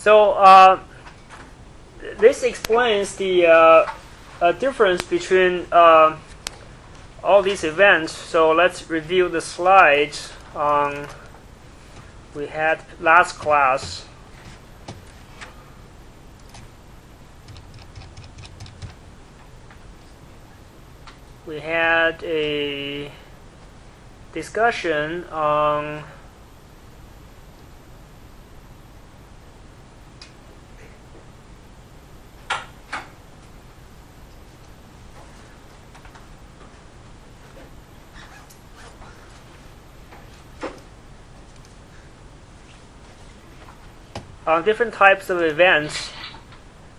So this explains the difference between all these events. So let's review the slides we had last class. We had a discussion on different types of events: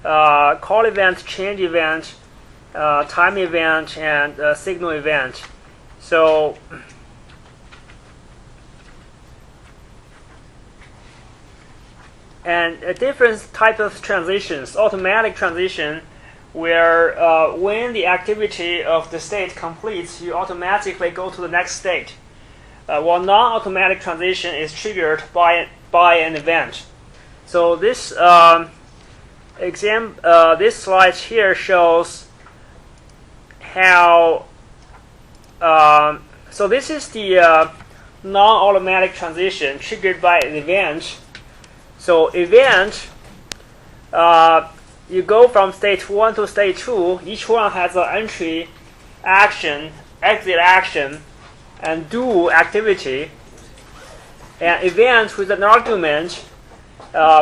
call event, change event, time event, and signal event. So and a different type of transitions: automatic transition, where when the activity of the state completes, you automatically go to the next state, while non-automatic transition is triggered by an event. So this this slide here shows how. So this is the non-automatic transition triggered by an event. So event, you go from state 1 to state 2. Each one has an entry action, exit action, and do activity. An event with an argument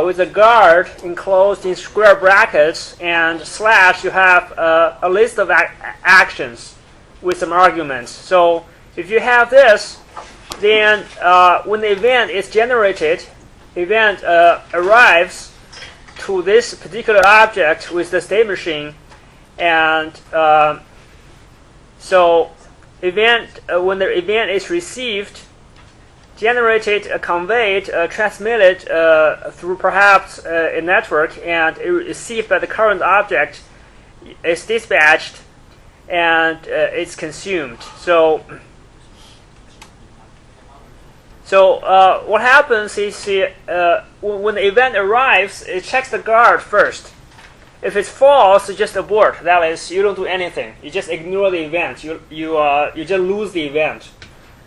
with a guard enclosed in square brackets and slash, you have a list of actions with some arguments. So if you have this, then when the event is generated, event arrives to this particular object with the state machine, and so event when the event is received, generated, conveyed, transmitted through perhaps a network, and received by the current object, is dispatched, and it's consumed. So what happens is when the event arrives, it checks the guard first. If it's false, you just abort. That is, you don't do anything. You just ignore the event. You just lose the event.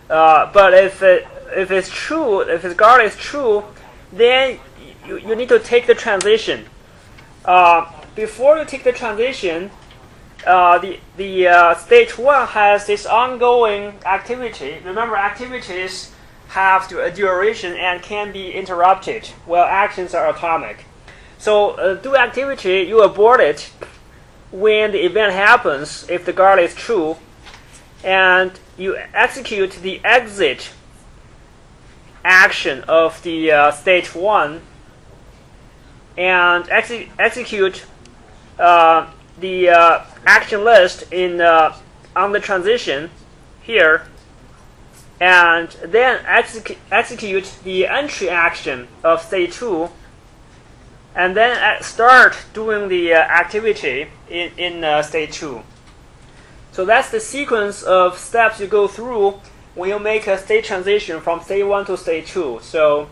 But if it's true, if the guard is true, then you need to take the transition. Before you take the transition, the stage 1 has this ongoing activity. Remember, activities have a duration and can be interrupted, while actions are atomic. So do activity, you abort it when the event happens, if the guard is true, and you execute the exit action of the stage 1, and execute the action list on the transition here, and then execute the entry action of stage 2, and then start doing the activity in stage 2. So that's the sequence of steps you go through when you make a state transition from state 1 to state 2. So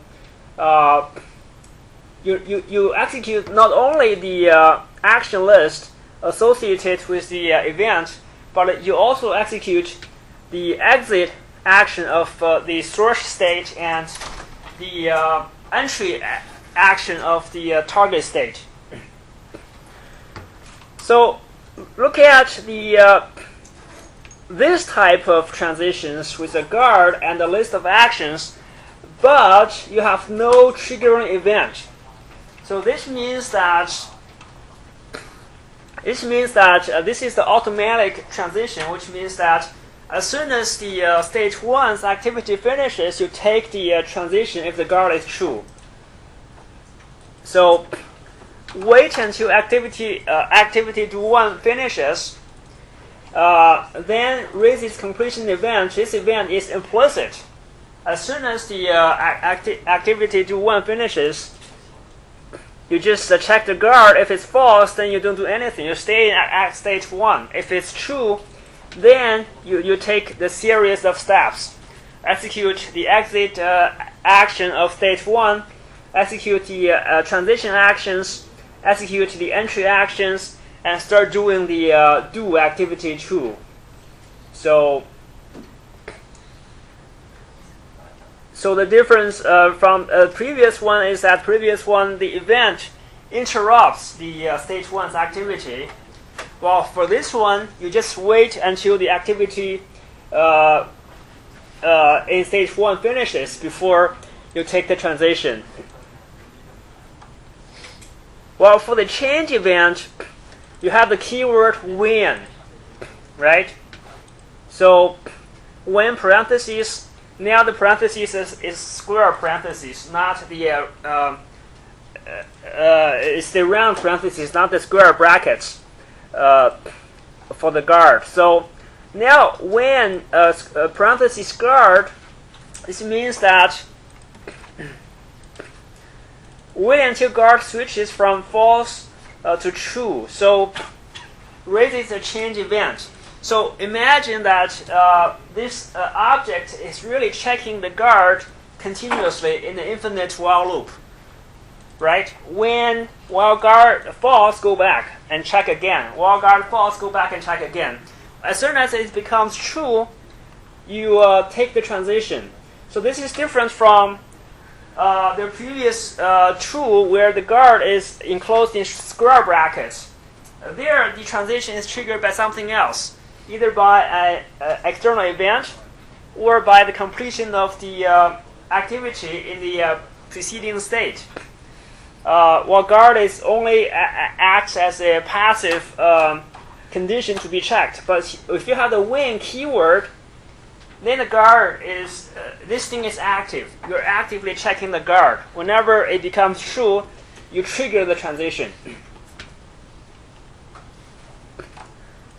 you execute not only the action list associated with the event, but you also execute the exit action of the source state and the entry action of the target state. So look at this type of transitions with a guard and a list of actions, but you have no triggering event. So this means that this is the automatic transition, which means that as soon as the stage 1's activity finishes, you take the transition if the guard is true. So wait until activity do 1 finishes, then raise its completion event. This event is implicit. As soon as the activity do 1 finishes, you just check the guard. If it's false, then you don't do anything. You stay at stage 1. If it's true, then you take the series of steps. Execute the exit action of stage 1, execute the transition actions, execute the entry actions, and start doing the do activity true. So the difference from previous one is that previous one, the event interrupts the stage 1's activity. Well, for this one, you just wait until the activity in stage 1 finishes before you take the transition. Well, for the change event, you have the keyword when, right? So when parentheses, now the parentheses is square parentheses, not the it's the round parentheses, not the square brackets for the guard. So now when parentheses guard, this means that wait until guard switches from false to true. So raises a change event. So imagine that this object is really checking the guard continuously in an infinite while loop, right? While guard false, go back and check again. While guard false, go back and check again. As soon as it becomes true, you take the transition. So this is different from the previous true, where the guard is enclosed in square brackets. There, the transition is triggered by something else, either by an external event or by the completion of the activity in the preceding state. While guard is only acts as a passive condition to be checked. But if you have the when keyword, then the guard is, this thing is active. You're actively checking the guard. Whenever it becomes true, you trigger the transition.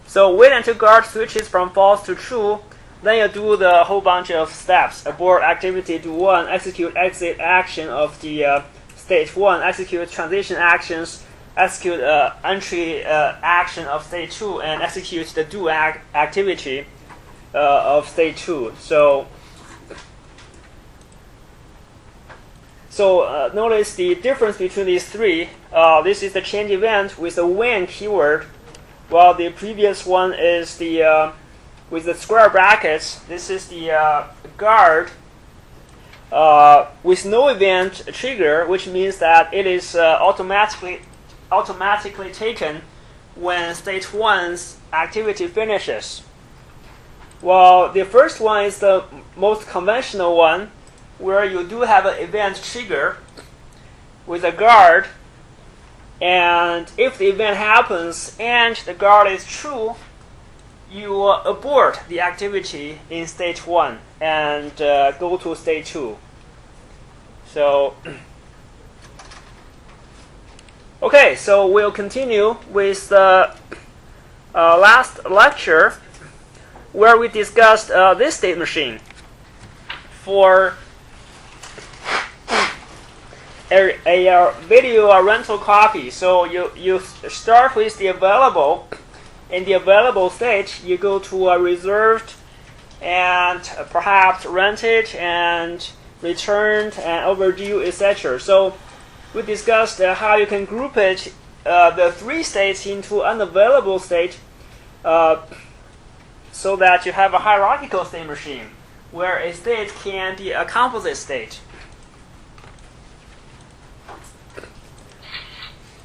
So wait until guard switches from false to true, then you do the whole bunch of steps. Abort activity, do 1, execute exit action of the stage 1, execute transition actions, execute entry action of stage 2, and execute the do activity of stage 2. So notice the difference between these three. This is the change event with the when keyword, while the previous one is the with the square brackets. This is the guard with no event trigger, which means that it is automatically taken when stage 1's activity finishes. Well, the first one is the most conventional one, where you do have an event trigger with a guard, and if the event happens and the guard is true, you abort the activity in stage 1 and go to stage 2. So okay, so we'll continue with the last lecture, where we discussed this state machine for a video rental copy. So you start with the available. In the available state, you go to a reserved and perhaps rented and returned and overdue, etc. So we discussed how you can group it, the three states into unavailable state, so that you have a hierarchical state machine where a state can be a composite state.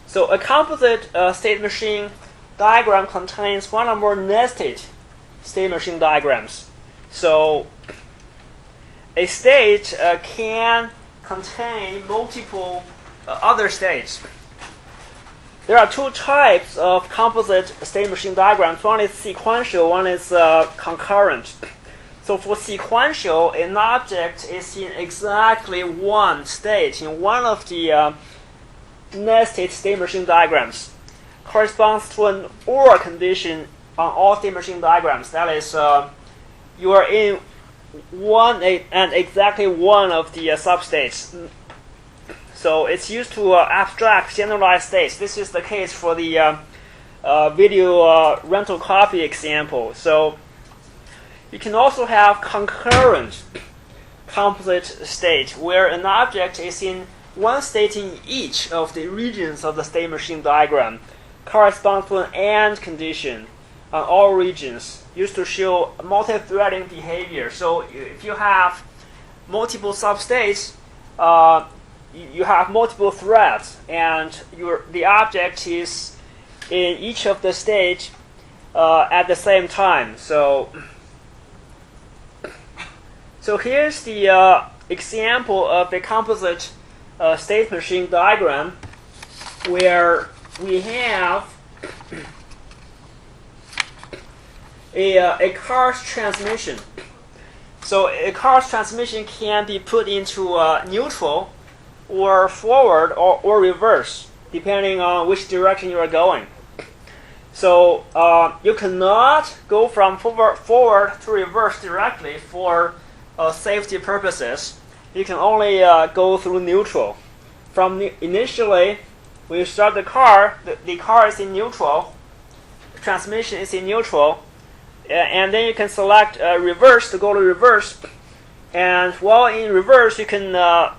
So a composite state machine diagram contains one or more nested state machine diagrams. So a state can contain multiple other states. There are two types of composite state machine diagrams. One is sequential, one is concurrent. So for sequential, an object is in exactly one state in one of the nested state machine diagrams. Corresponds to an OR condition on all state machine diagrams. That is, you are in one and exactly one of the substates. So it's used to abstract generalized states. This is the case for the video rental copy example. So you can also have concurrent composite state, where an object is in one state in each of the regions of the state machine diagram corresponds to an AND condition on all regions, used to show multi-threading behavior. So if you have multiple substates, you have multiple threads, and the object is in each of the stage at the same time. So here's the example of a composite state machine diagram where we have a car's transmission. So a car's transmission can be put into neutral or forward or reverse, depending on which direction you are going. So you cannot go from forward to reverse directly for safety purposes. You can only go through neutral. Initially, when you start the car, the car is in neutral, the transmission is in neutral, and then you can select reverse to go to reverse. And while in reverse, you can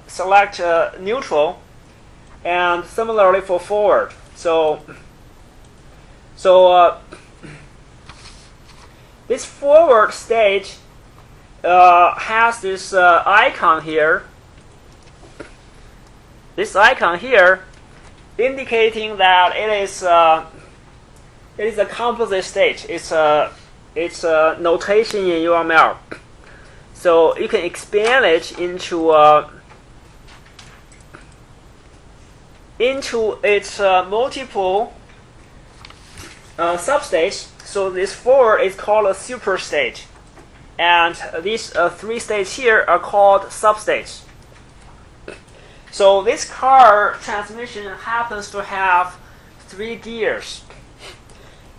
select neutral, and similarly for forward. So this forward state has this icon here. This icon here, indicating that it is a composite state. It's a notation in UML. So you can expand it into its multiple substates. So this forward is called a superstate, and these three states here are called substates. So this car transmission happens to have 3 gears.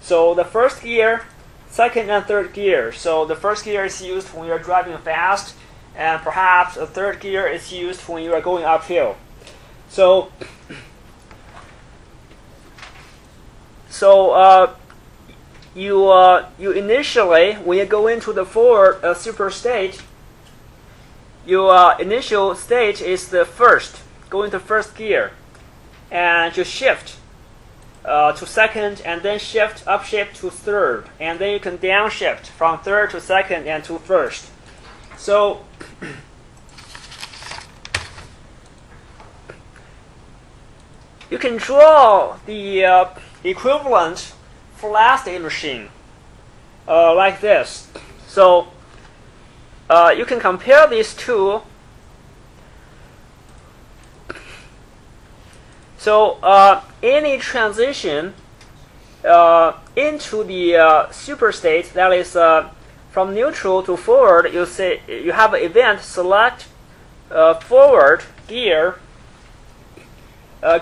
So the first gear, second and third gear. So the first gear is used when you're driving fast, and perhaps the third gear is used when you are going uphill. So you initially, when you go into the forward super state, your initial state is the first, go into first gear, and you shift to second, and then upshift to third, and then you can downshift from third to second and to first. So you can draw the equivalent flat state machine like this. So you can compare these two. So any transition into the superstate, that is from neutral to forward, you have an event select forward gear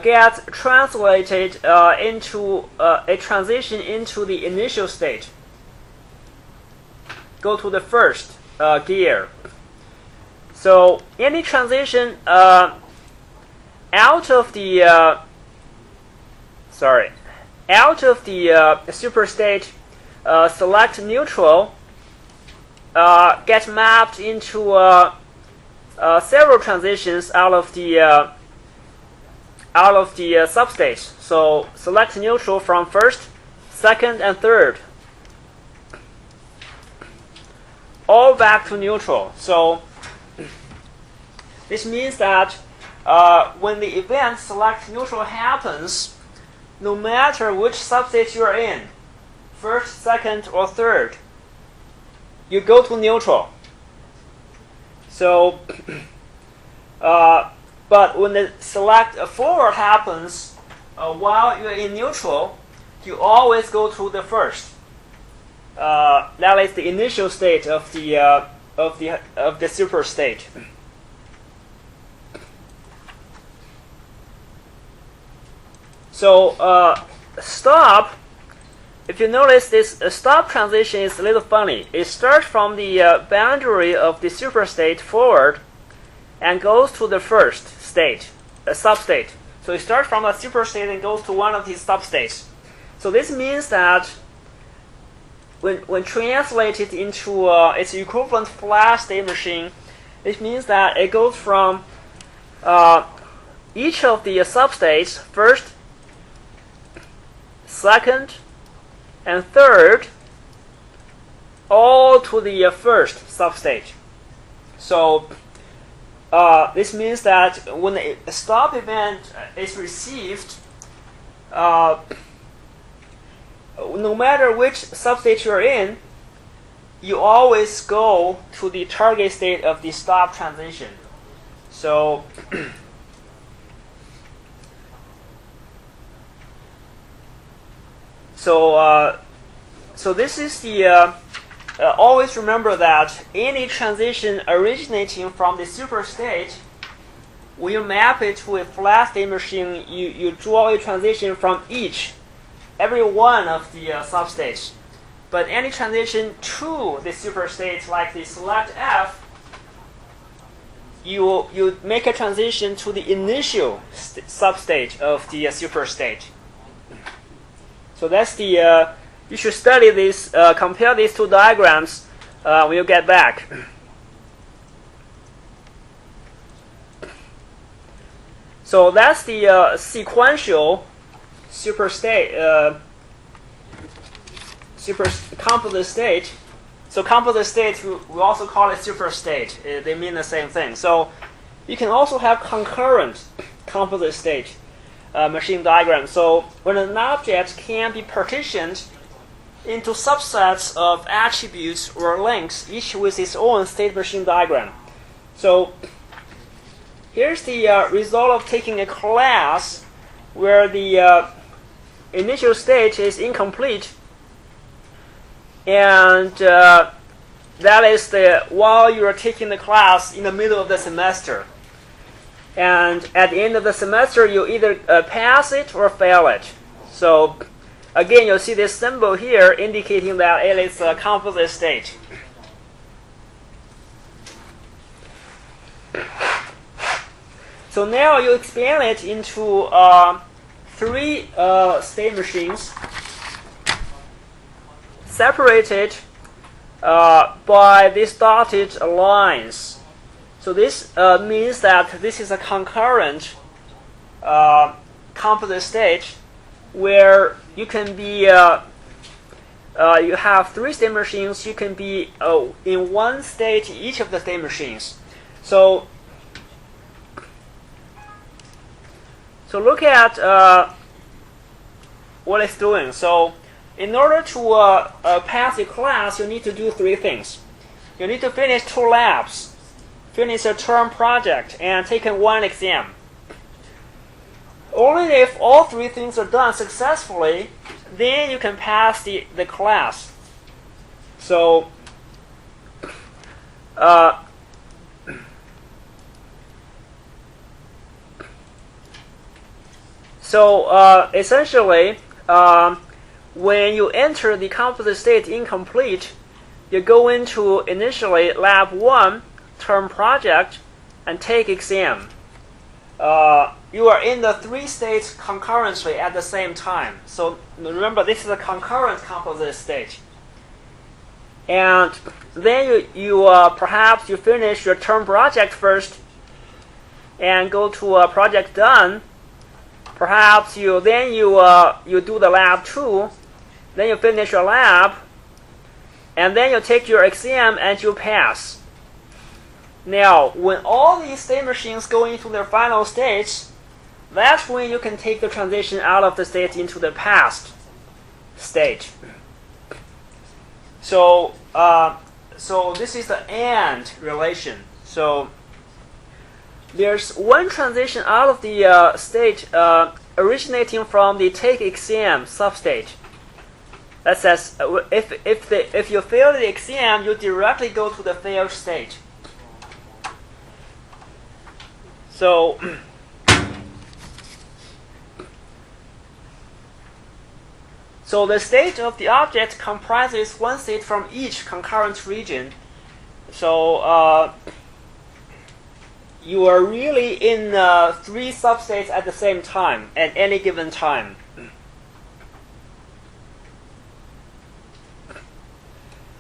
gets translated into a transition into the initial state. Go to the first gear. So any transition out of the superstate, select neutral, get mapped into several transitions out of the substates. So select neutral from first, second, and third, all back to neutral. So this means that when the event select neutral happens, no matter which substate you are in, first, second, or third, you go to neutral. So but when the select forward happens while you're in neutral, you always go to the first. That is the initial state of the super state. So stop. If you notice, this stop transition is a little funny. It starts from the boundary of the superstate forward and goes to the first state, a substate. So it starts from a superstate and goes to one of these substates. So this means that when translated into its equivalent flat state machine, it means that it goes from each of the substates, first, second, and third, all to the first substate. So this means that when a stop event is received, no matter which substate you're in, you always go to the target state of the stop transition. So so this is the always remember that any transition originating from the superstate, when you map it to a flat state machine, you draw a transition from every one of the substates. But any transition to the superstate, like the select F, you make a transition to the initial substate of the superstate. So that's the you should study this, compare these two diagrams when you get back. So that's the sequential superstate, composite state. So composite state, we also call it superstate. They mean the same thing. So you can also have concurrent composite state machine diagram. So when an object can be partitioned into subsets of attributes or links, each with its own state machine diagram. So here's the result of taking a class where the initial state is incomplete, and that is while you are taking the class in the middle of the semester. And at the end of the semester, you either pass it or fail it. So again, you'll see this symbol here indicating that it is a composite state. So now you expand it into 3 state machines separated by these dotted lines. So this means that this is a concurrent composite state where you can be you have 3 state machines. You can be in one state each of the state machines. So look at what it's doing. So in order to pass a class, you need to do 3 things. You need to finish 2 labs, finish a term project, and take 1 exam. Only if all 3 things are done successfully, then you can pass the class. So essentially, when you enter the composite state incomplete, you go into initially lab 1, term project, and take exam. You are in the 3 states concurrently at the same time. So remember, this is a concurrent composite state. And then perhaps you finish your term project first and go to project done. Perhaps you do the lab 2, then you finish your lab, and then you take your exam and you pass. Now, when all these state machines go into their final states, that's when you can take the transition out of the state into the past state. So this is the AND relation. So there's one transition out of the state originating from the take exam substate. That says if you fail the exam, you directly go to the failed state. So the state of the object comprises 1 state from each concurrent region. So you are really in 3 substates at the same time at any given time.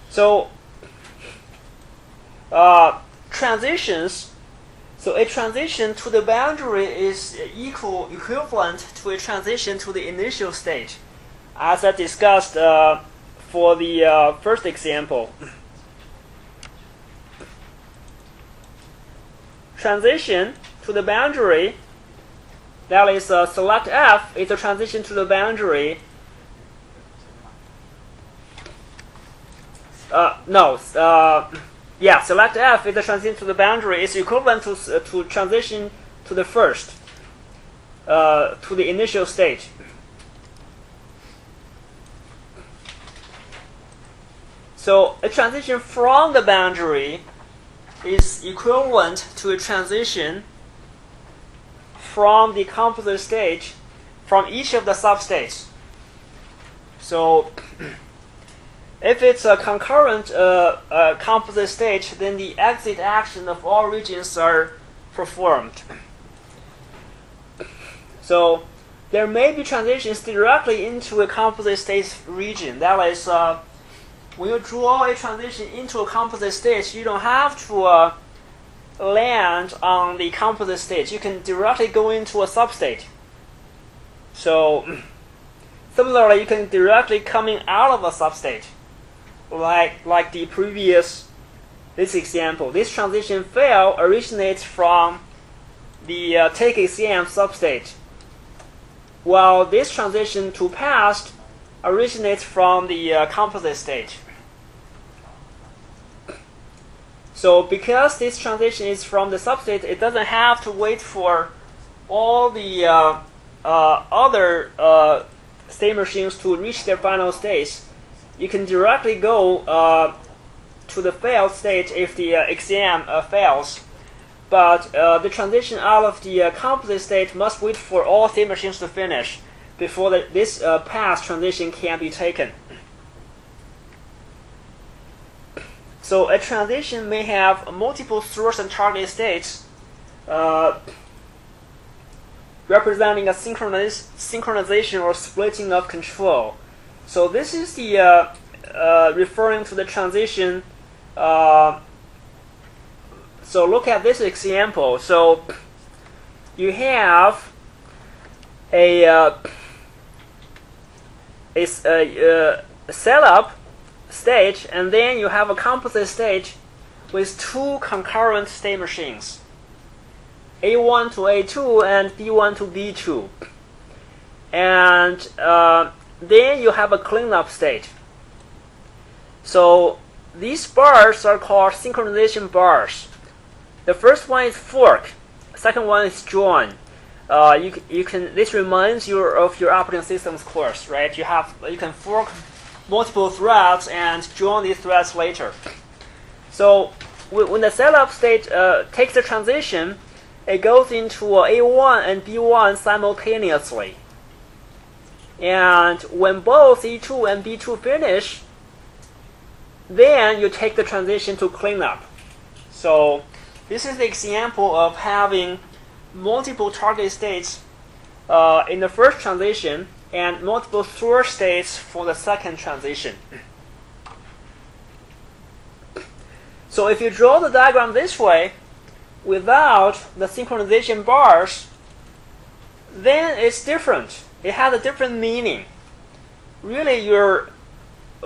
So transitions. So a transition to the boundary is equivalent to a transition to the initial state, as I discussed for the first example. Transition to the boundary, that is select F, is a transition to the boundary. Select F is a transition to the boundary is equivalent to transition to the first, to the initial state. So a transition from the boundary is equivalent to a transition from the composite state from each of the substates. So if it's a concurrent composite state, then the exit action of all regions are performed. So there may be transitions directly into a composite state region. That is, when you draw a transition into a composite state, you don't have to land on the composite state. You can directly go into a substate. So similarly, you can directly coming out of a substate. Like the previous, this example, this transition fail originates from the take exam substate, while this transition to past originates from the composite state. So because this transition is from the substate, it doesn't have to wait for all the other state machines to reach their final states. You can directly go to the failed state if the exam fails. But the transition out of the composite state must wait for all state machines to finish before this past transition can be taken. So a transition may have multiple source and target states representing a synchronization or splitting of control. So this is the referring to the transition. So look at this example. So you have a setup stage, and then you have a composite stage with two concurrent state machines, A1 to A2 and B1 to B2. And then you have a cleanup state. So these bars are called synchronization bars. The first one is fork. Second one is join. You can. This reminds you of your operating systems course, right? You can fork multiple threads and join these threads later. So when the setup state takes the transition, it goes into A1 and B1 simultaneously. And when both E2 and B2 finish, then you take the transition to cleanup. So this is the example of having multiple target states in the first transition and multiple source states for the second transition. So if you draw the diagram this way, without the synchronization bars, then it's different. It has a different meaning. Really,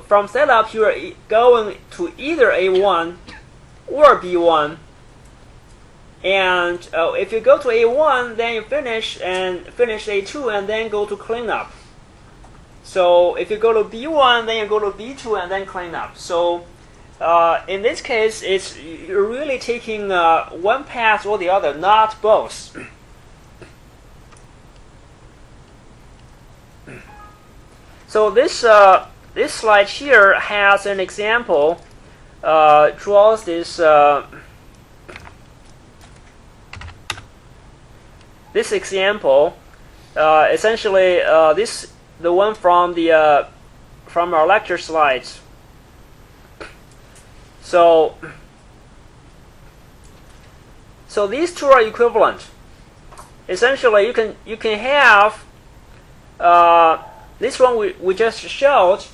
from setup, you're going to either A1 or B1. And if you go to A1, then you finish A2 and then go to cleanup. So if you go to B1, then you go to B2 and then cleanup. So in this case, you're really taking one path or the other, not both. So this slide here has an example, draws this this example. Essentially, the one from our lecture slides. So these two are equivalent. Essentially, you can have this one we just showed,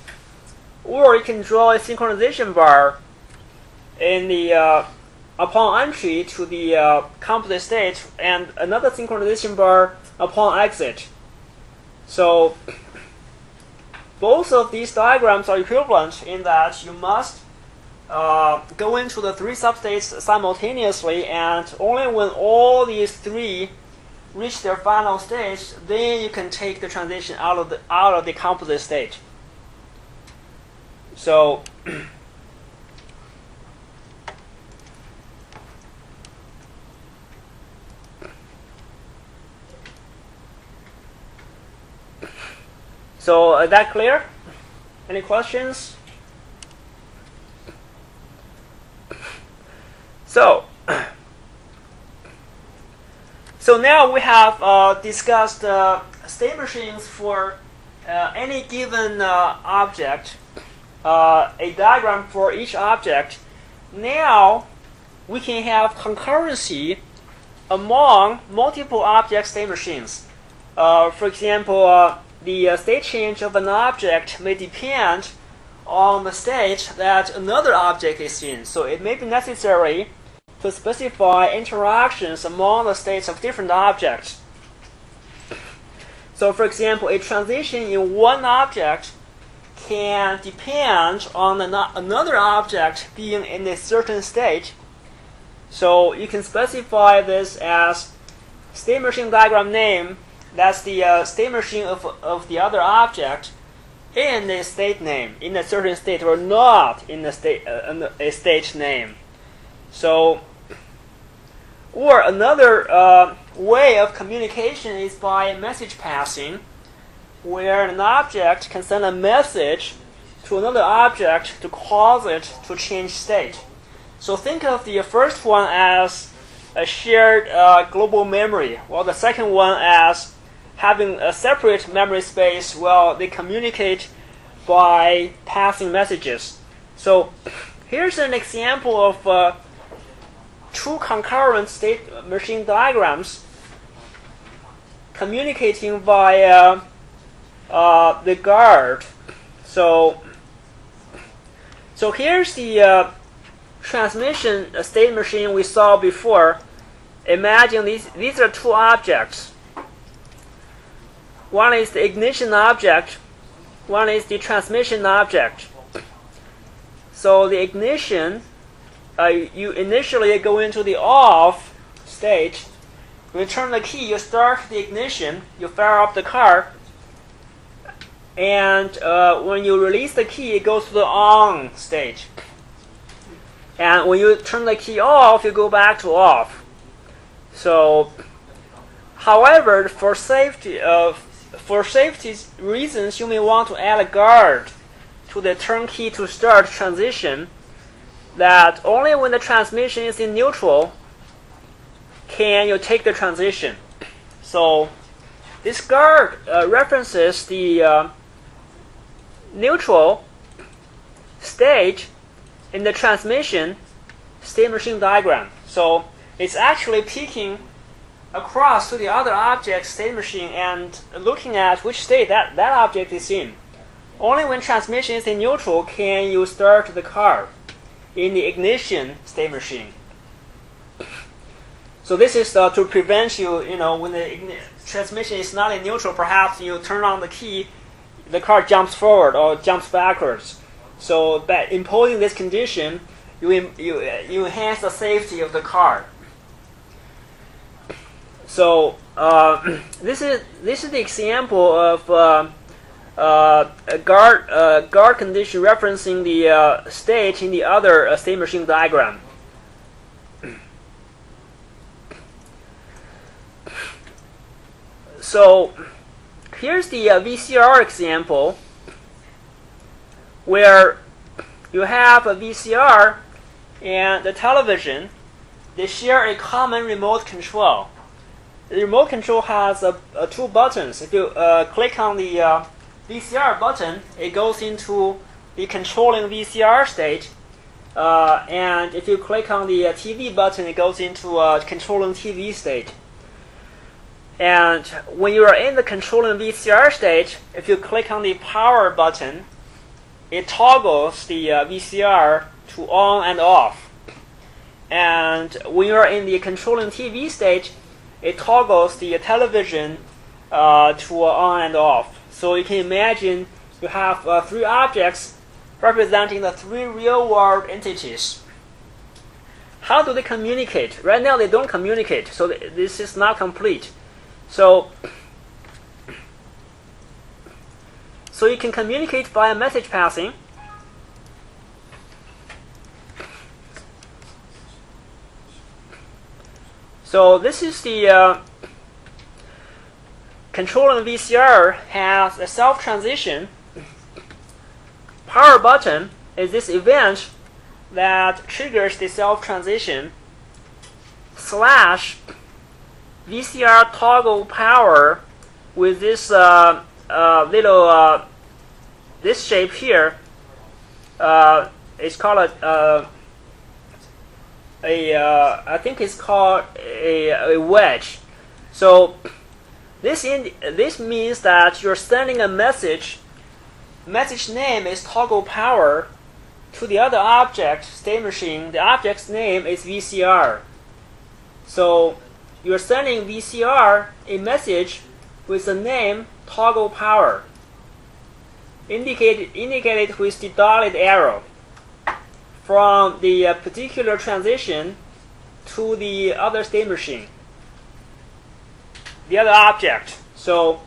or you can draw a synchronization bar in the upon entry to the complete state, and another synchronization bar upon exit. So both of these diagrams are equivalent in that you must go into the 3 substates simultaneously, and only when all these 3 reach their final stage, then you can take the transition out of the composite state. So is that clear? Any questions? So now we have discussed state machines for any given object, a diagram for each object. Now we can have concurrency among multiple object state machines. For example, the state change of an object may depend on the state that another object is in. So it may be necessary to specify interactions among the states of different objects. So for example, a transition in one object can depend on another object being in a certain state. So you can specify this as state machine diagram name. That's the state machine of the other object in a state name, in a certain state, or not in a state name. So, or another way of communication is by message passing, where an object can send a message to another object to cause it to change state. So think of the first one as a shared global memory, while the second one as having a separate memory space while they communicate by passing messages. So here's an example of 2 concurrent state machine diagrams communicating via the guard. So here's the transmission state machine we saw before. Imagine these are 2 objects. One is the ignition object, one is the transmission object. So the ignition, you initially go into the off state. When you turn the key, you start the ignition, you fire up the car, and when you release the key, it goes to the on stage. And when you turn the key off, you go back to off. So, however, for safety reasons, you may want to add a guard to the turn key to start transition, that only when the transmission is in neutral can you take the transition. So this guard references the neutral state in the transmission state machine diagram. So it's actually peeking across to the other object's state machine and looking at which state that object is in. Only when transmission is in neutral can you start the car in the ignition state machine. So this is to prevent you, when the transmission is not in neutral, perhaps you turn on the key, the car jumps forward or jumps backwards. So by imposing this condition, you enhance the safety of the car. So this is the example of a guard condition referencing the state in the other state machine diagram. So here's the VCR example, where you have a VCR and the television. They share a common remote control. The remote control has 2 buttons. If you click on the VCR button, it goes into the controlling VCR state. And if you click on the TV button, it goes into controlling TV state. And when you are in the controlling VCR state, if you click on the power button, it toggles the VCR to on and off. And when you're in the controlling TV stage, it toggles the television to on and off. So you can imagine you have 3 objects representing the 3 real-world entities. How do they communicate? Right now they don't communicate, so this is not complete. So you can communicate via message passing. So this is the controlling VCR has a self-transition. Power button is this event that triggers the self-transition / VCR toggle power with this little this shape here. It's called I think it's called a wedge. So this means that you're sending a message. Message name is toggle power to the other object, state machine. The object's name is VCR. So you're sending VCR a message with the name toggle power, indicated with the dotted arrow, from the particular transition to the other state machine, the other object. So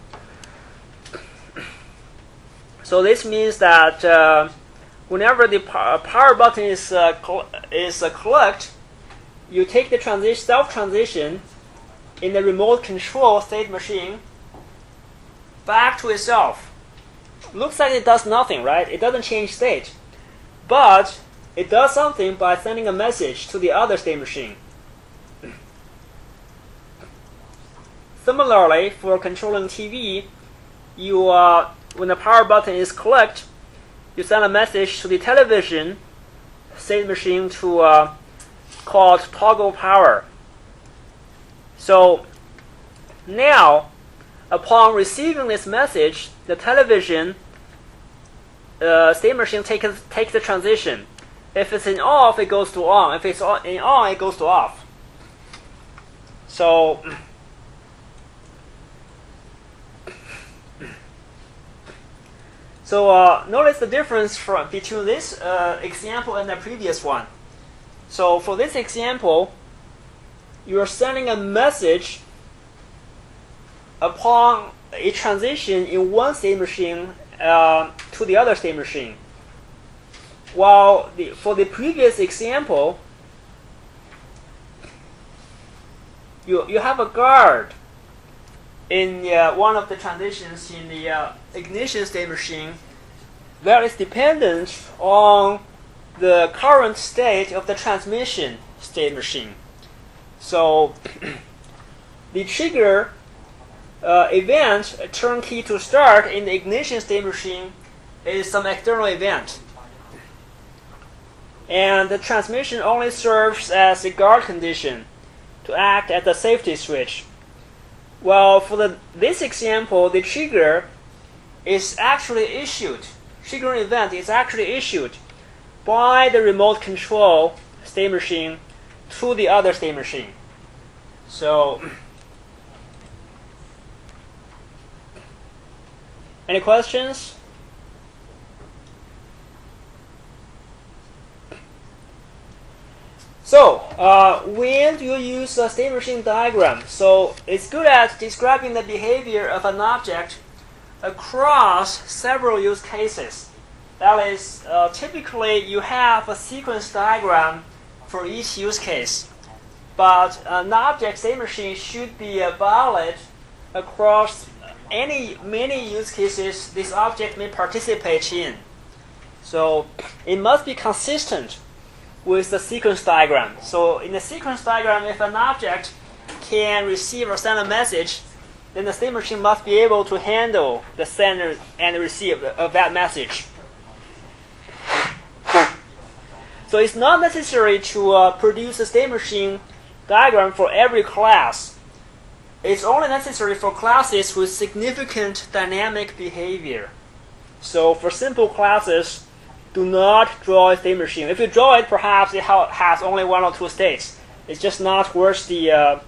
this means that whenever the power button is clicked, you take the self-transition in the remote control state machine back to itself. Looks like it does nothing, right? It doesn't change state. But it does something by sending a message to the other state machine. Similarly, for controlling TV, when the power button is clicked, you send a message to the television state machine called toggle power. So now, upon receiving this message, the television state machine takes the transition. If it's in off, it goes to on. If it's in on, it goes to off. So notice the difference between this example and the previous one. So for this example, you're sending a message upon a transition in one state machine to the other state machine. While for the previous example, you have a guard in one of the transitions in the ignition state machine that is dependent on the current state of the transmission state machine. So the trigger event, a turn key to start in the ignition state machine, is some external event. And the transmission only serves as a guard condition to act as a safety switch. Well, for this example, the trigger is actually issued. Triggering event is actually issued by the remote control state machine to the other state machine. So, any questions? So, when do you use a state machine diagram? So, it's good at describing the behavior of an object across several use cases. That is, typically you have a sequence diagram for each use case. But an object state machine should be valid across many use cases this object may participate in. So, it must be consistent with the sequence diagram. So in the sequence diagram, if an object can receive or send a message, then the state machine must be able to handle the sender and the receive of that message. So it's not necessary to produce a state machine diagram for every class. It's only necessary for classes with significant dynamic behavior. So for simple classes, do not draw a state machine. If you draw it, perhaps it has only 1 or 2 states. It's just not worth the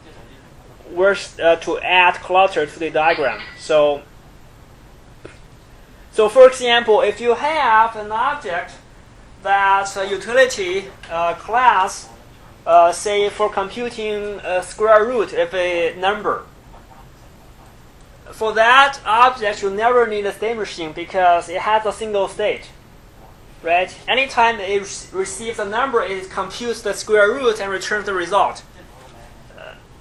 to add clutter to the diagram. So for example, if you have an object that's a utility class, say for computing square root of a number, for that object you never need a state machine because it has a single state, right? Anytime it receives a number, it computes the square root and returns the result.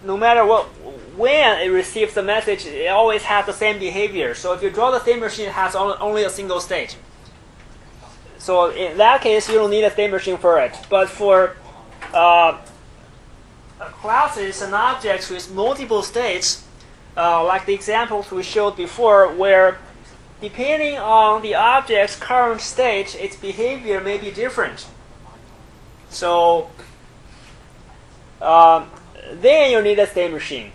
No matter when it receives the message, it always has the same behavior. So if you draw the state machine, it has only a single state. So in that case, you don't need a state machine for it. But for classes and objects with multiple states, like the examples we showed before, where depending on the object's current state, its behavior may be different. So then you need a state machine.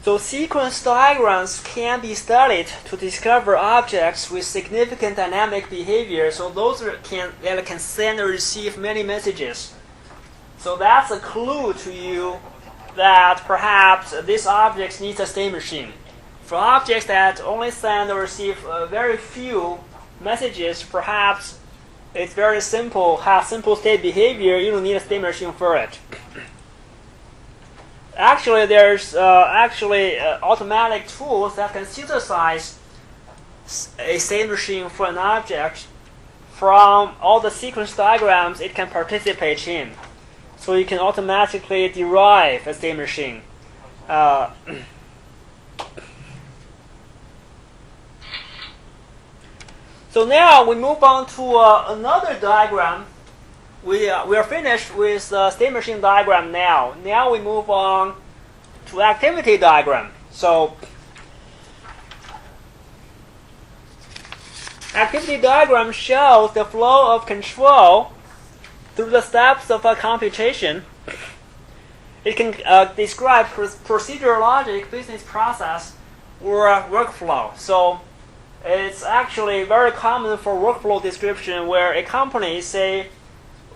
So sequence diagrams can be studied to discover objects with significant dynamic behavior. So those that can send or receive many messages. So that's a clue to you that perhaps this object needs a state machine. For objects that only send or receive very few messages, perhaps it's very simple, has simple state behavior. You don't need a state machine for it. Actually, there's automatic tools that can synthesize a state machine for an object from all the sequence diagrams it can participate in. So you can automatically derive a state machine. So now we move on to another diagram. We are finished with the state machine diagram now. Now we move on to activity diagram. So activity diagram shows the flow of control through the steps of a computation. It can describe procedural logic, business process, or workflow. So it's actually very common for workflow description where a company, say,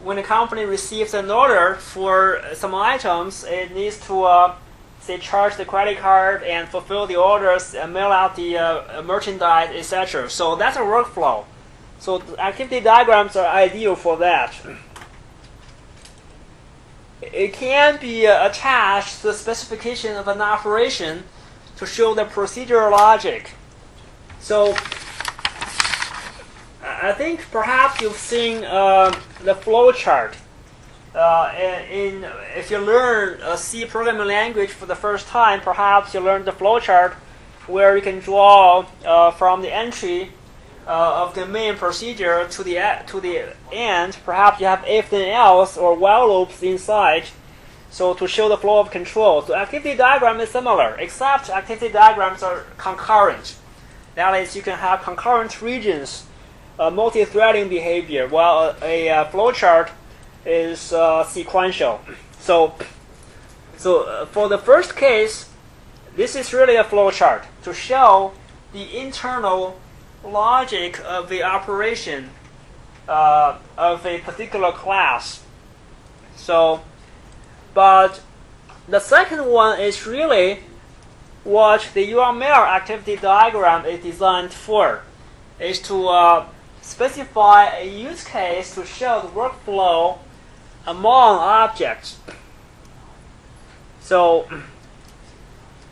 when a company receives an order for some items, it needs to, say, charge the credit card and fulfill the orders and mail out the merchandise, etc. So that's a workflow. So activity diagrams are ideal for that. It can be attached to the specification of an operation to show the procedural logic. So I think perhaps you've seen the flow chart. If you learn a C programming language for the first time, perhaps you learn the flow chart where you can draw from the entry of the main procedure to the end. Perhaps you have if then else or while loops inside, so to show the flow of control. So activity diagram is similar, except activity diagrams are concurrent. That is, you can have concurrent regions, multi-threading behavior, while a flowchart is sequential. So for the first case, this is really a flowchart to show the internal logic of the operation of a particular class. But the second one is really what the UML activity diagram is designed for, is to specify a use case to show the workflow among objects. So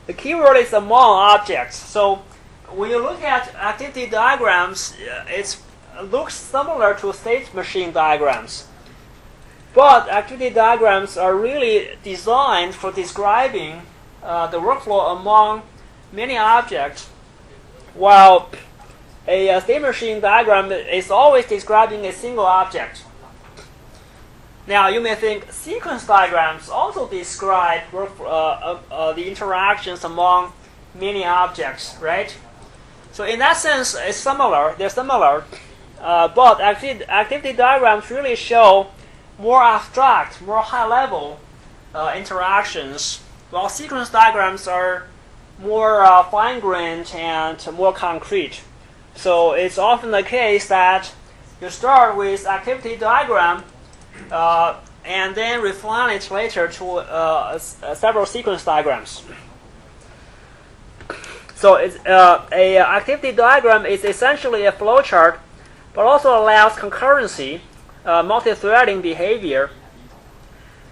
the keyword is among objects. So when you look at activity diagrams, it looks similar to state machine diagrams. But activity diagrams are really designed for describing the workflow among many objects, while a state machine diagram is always describing a single object. Now you may think sequence diagrams also describe the interactions among many objects, right? So in that sense, it's similar. They're similar, but activity diagrams really show more abstract, more high-level interactions, while sequence diagrams are more fine-grained and more concrete. So it's often the case that you start with activity diagram and then refine it later to several sequence diagrams. So it's, a activity diagram is essentially a flowchart, but also allows concurrency, multi-threading behavior,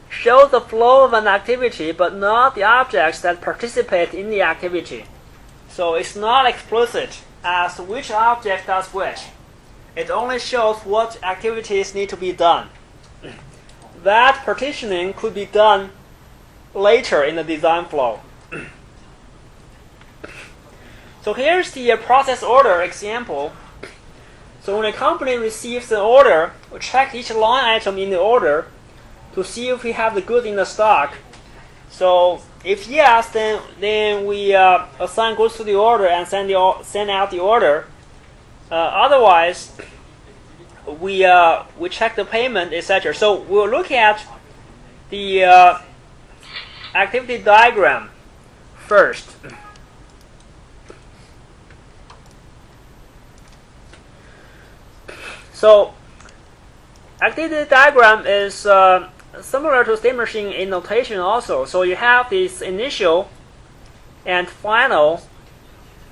shows the flow of an activity, but not the objects that participate in the activity. So it's not explicit as to which object does which. It only shows what activities need to be done. That partitioning could be done later in the design flow. So here's the process order example. So when a company receives an order, we check each line item in the order to see if we have the goods in the stock. So if yes, then we assign goods to the order and send out the order. Otherwise, we check the payment, etc. So we'll look at the activity diagram first. So activity diagram is similar to state machine in notation also. So you have these initial and final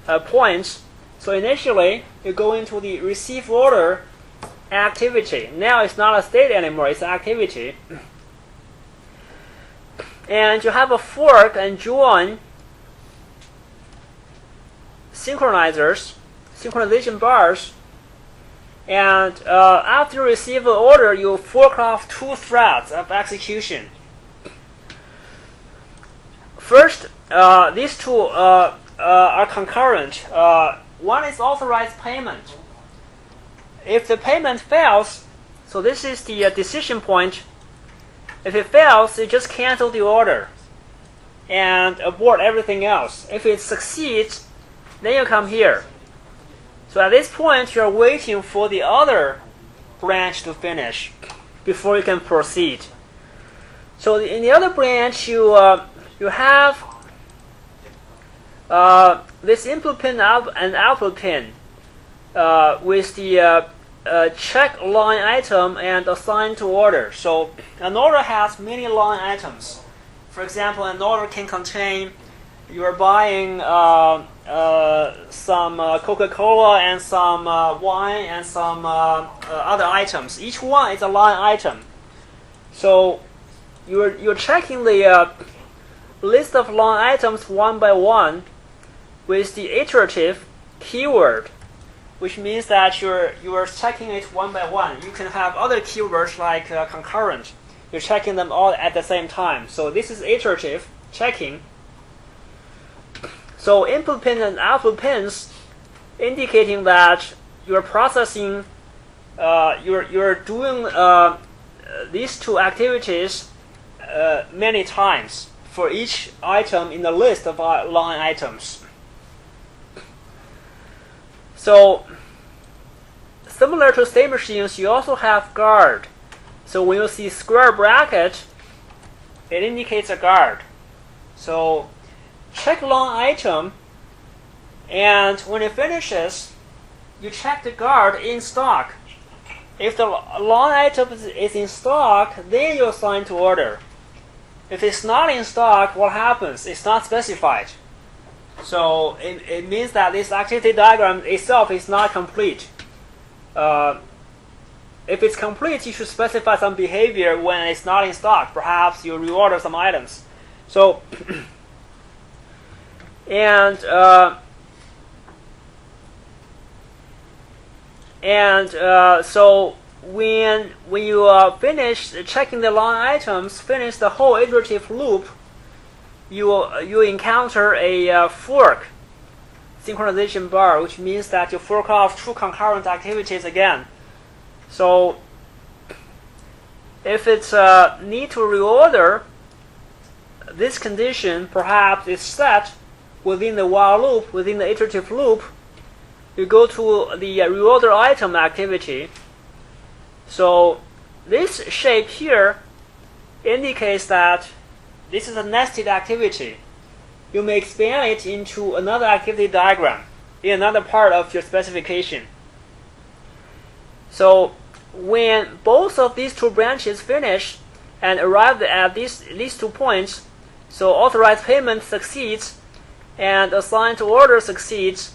points. So initially, you go into the receive order activity. Now it's not a state anymore, it's an activity. And you have a fork and join synchronizers, synchronization bars. And after you receive the order, you fork off two threads of execution. First, these two are concurrent. One is authorized payment. If the payment fails, so this is the decision point. If it fails, you just cancel the order and abort everything else. If it succeeds, then you come here. So at this point, you're waiting for the other branch to finish before you can proceed. So in the other branch, you have this input pin and output pin with the check line item and assign to order. So an order has many line items. For example, an order can contain you are buying some Coca-Cola and some wine and some other items. Each one is a line item. So you're checking the list of line items one by one with the iterative keyword, which means that you are checking it one by one. You can have other keywords like concurrent. You're checking them all at the same time. So this is iterative checking. So input pin and output pins indicating that you're processing, you're doing these two activities many times for each item in the list of line items. So similar to state machines, you also have guard. So when you see square bracket, it indicates a guard. So check line item, and when it finishes, you check the guard in stock. If the line item is in stock, then you assign to order. If it's not in stock, what happens? It's not specified. So it means that this activity diagram itself is not complete. If it's complete, you should specify some behavior when it's not in stock. Perhaps you reorder some items. So so when you finish checking the line items, finish the whole iterative loop, you encounter a fork synchronization bar, which means that you fork off two concurrent activities again. So if it's need to reorder, this condition perhaps is set within the while loop, within the iterative loop. You go to the reorder item activity. So this shape here indicates that this is a nested activity. you may expand it into another activity diagram in another part of your specification. So when both of these two branches finish and arrive at these 2 points, so authorized payment succeeds and assigned to order succeeds,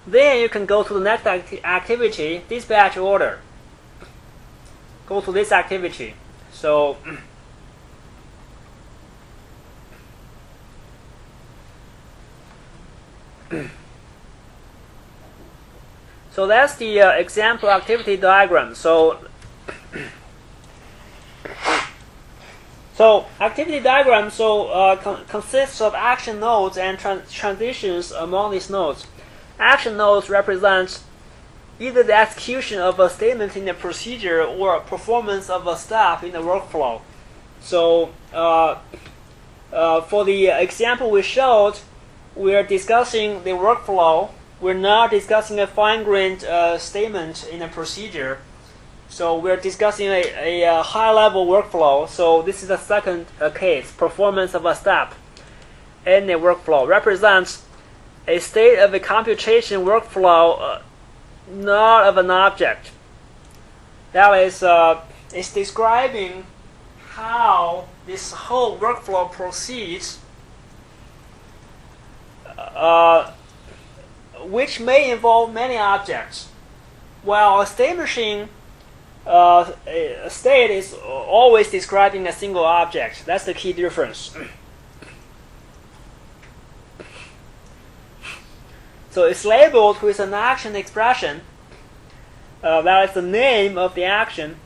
then you can go to the next activity, dispatch order. Go to this activity. So so that's the example activity diagram. So activity diagram consists of action nodes and transitions among these nodes. Action nodes represent either the execution of a statement in the procedure or performance of a step in the workflow. So for the example we showed, we're discussing the workflow. We're not discussing a fine-grained statement in a procedure. So we're discussing a high-level workflow. So this is the second case. Performance of a step in a workflow represents a state of a computation workflow, not of an object. That is, it's describing how this whole workflow proceeds, which may involve many objects. While a state machine, a state is always describing a single object. That's the key difference. So it's labeled with an action expression. That is the name of the action,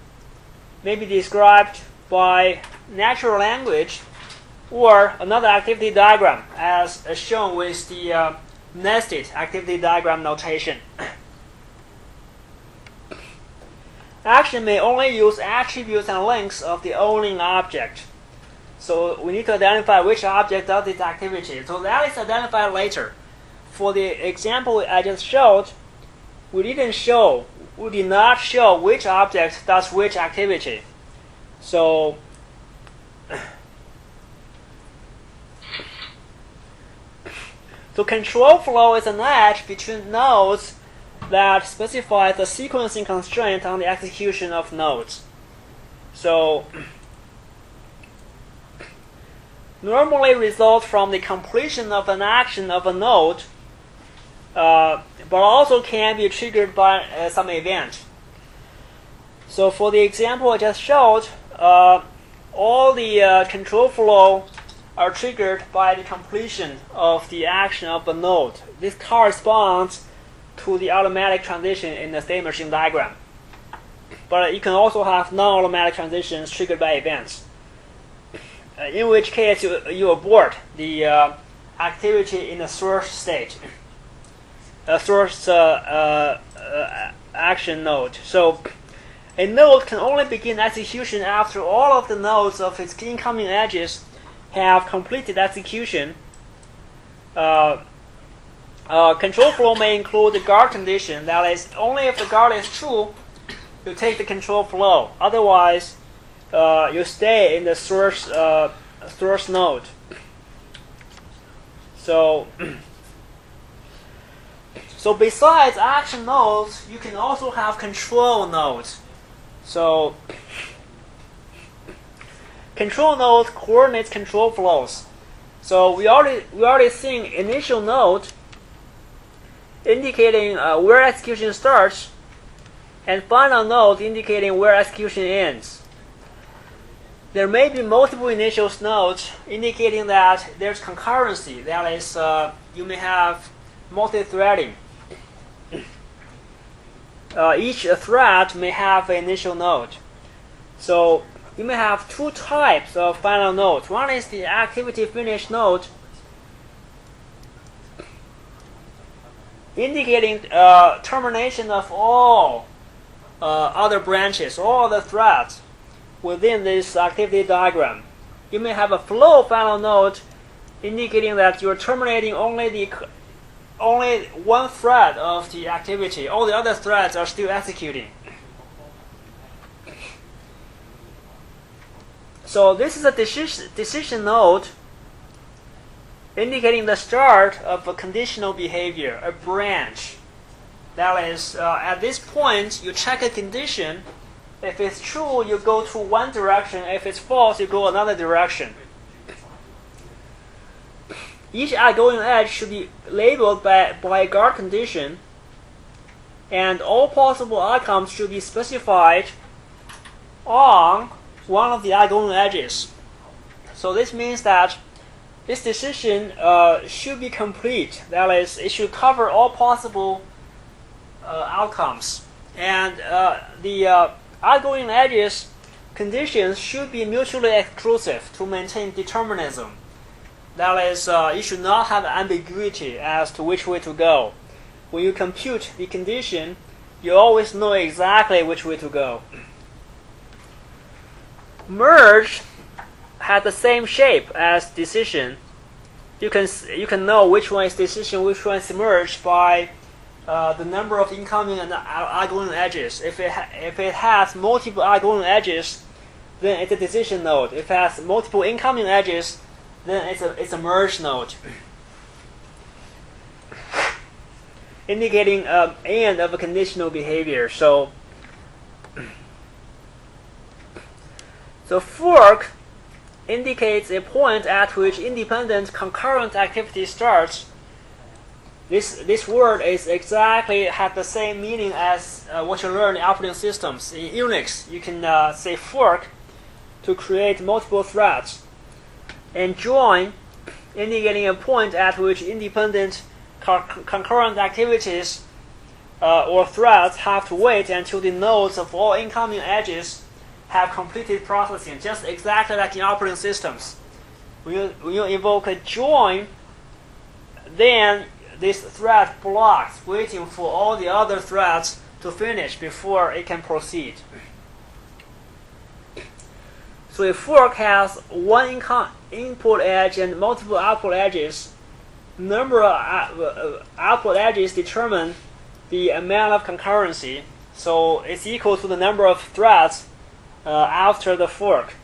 may be described by natural language or another activity diagram, as shown with the nested activity diagram notation. Action may only use attributes and links of the owning object. So we need to identify which object does this activity. So that is identified later. For the example I just showed, we did not show which object does which activity. So control flow is an edge between nodes that specifies the sequencing constraint on the execution of nodes. So normally result from the completion of an action of a node, but also can be triggered by some event. So for the example I just showed, all the control flow are triggered by the completion of the action of the node. This corresponds to the automatic transition in the state machine diagram. But you can also have non-automatic transitions triggered by events, in which case you abort the activity in the source state, source action node. So a node can only begin execution after all of the nodes of its incoming edges have completed execution. Control flow may include the guard condition. That is, only if the guard is true, you take the control flow. Otherwise, you stay in the source node. So besides action nodes, you can also have control nodes. So control nodes coordinates control flows. So we already seen initial node indicating where execution starts, and final node indicating where execution ends. There may be multiple initial nodes indicating that there's concurrency. That is, you may have multi-threading. Each thread may have an initial node. So you may have two types of final nodes. One is the activity finish node, indicating termination of all other branches, all other threads within this activity diagram. You may have a flow final node, indicating that you're terminating only one thread of the activity. All the other threads are still executing. So this is a decision node. indicating the start of a conditional behavior, a branch. That is, at this point, you check a condition. If it's true, you go to one direction. If it's false, you go another direction. Each outgoing edge should be labeled by a guard condition, and all possible outcomes should be specified on one of the outgoing edges. So this means that this decision should be complete. That is, it should cover all possible outcomes. And the outgoing edges conditions should be mutually exclusive to maintain determinism. That is, you should not have ambiguity as to which way to go. When you compute the condition, you always know exactly which way to go. Merge has the same shape as decision. You can know which one is decision, which one is merge by the number of incoming and outgoing edges. If it has multiple outgoing edges, then it's a decision node. If it has multiple incoming edges, then it's a merge node, indicating end of a conditional behavior. So fork indicates a point at which independent concurrent activity starts. This word is exactly has the same meaning as what you learn in operating systems. In Unix, you can say fork to create multiple threads, and join indicating a point at which independent concurrent activities or threads have to wait until the nodes of all incoming edges have completed processing, just exactly like in operating systems. When you invoke a join, then this thread blocks, waiting for all the other threads to finish before it can proceed. So a fork has one input edge and multiple output edges. Number of output edges determine the amount of concurrency. So it's equal to the number of threads after the fork.